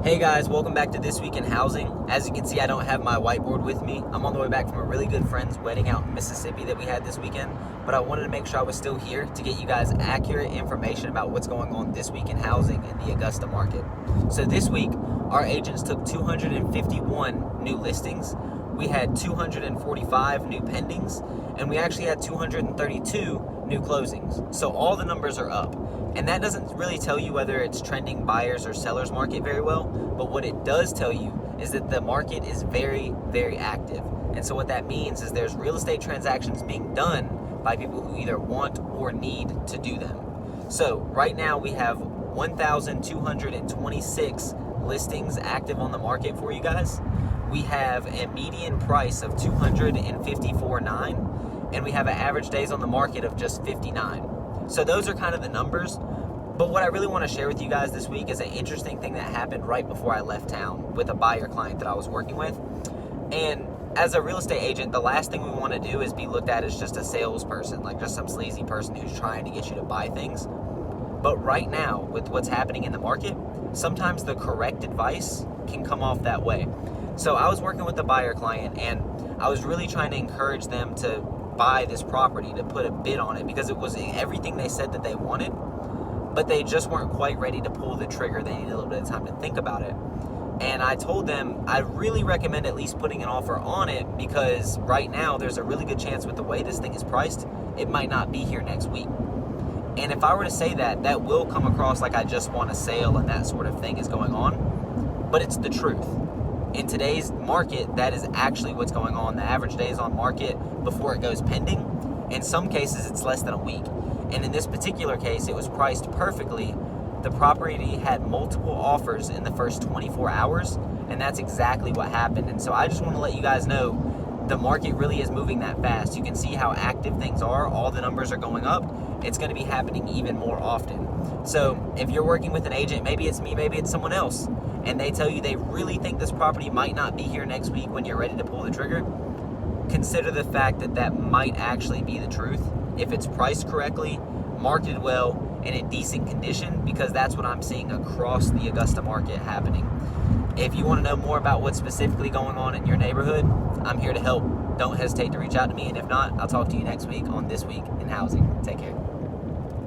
Hey guys, welcome back to This Week in Housing. As you can see, I don't have my whiteboard with me. I'm on the way back from a really good friend's wedding out in Mississippi that we had this weekend, but I wanted to make sure I was still here to get you guys accurate information about what's going on this week in housing in the Augusta market. So this week, our agents took 251 new listings. We had 245 new pendings, and we actually had 232 new closings. So all the numbers are up. And that doesn't really tell you whether it's trending buyers or sellers market very well, but what it does tell you is that the market is very, very active. And so what that means is there's real estate transactions being done by people who either want or need to do them. So right now we have 1,226 listings active on the market for you guys. We have a median price of $254,900, and we have an average days on the market of just 59. So those are kind of the numbers. But what I really want to share with you guys this week is an interesting thing that happened right before I left town with a buyer client that I was working with. And as a real estate agent, the last thing we want to do is be looked at as just a salesperson, like just some sleazy person who's trying to get you to buy things. But right now, with what's happening in the market, sometimes the correct advice can come off that way. So I was working with a buyer client, and I was really trying to encourage them to buy this property, to put a bid on it, because it was everything they said that they wanted, but they just weren't quite ready to pull the trigger. They needed a little bit of time to think about it. And I told them I really recommend at least putting an offer on it, because right now there's a really good chance with the way this thing is priced, it might not be here next week. And if I were to say that, that will come across like I just want a sale and that sort of thing is going on, but it's the truth. In today's market, that is actually what's going on. The average days on market before it goes pending, in some cases it's less than a week. And in this particular case, it was priced perfectly. The property had multiple offers in the first 24 hours, and that's exactly what happened. And so I just want to let you guys know the market really is moving that fast. You can see how active things are. All the numbers are going up. It's going to be happening even more often. So if you're working with an agent, maybe it's me, maybe it's someone else, and they tell you they really think this property might not be here next week when you're ready to pull the trigger, consider the fact that that might actually be the truth if it's priced correctly, marketed well, and in decent condition, because that's what I'm seeing across the Augusta market happening. If you want to know more about what's specifically going on in your neighborhood, I'm here to help. Don't hesitate to reach out to me, and if not, I'll talk to you next week on This Week in Housing. Take care.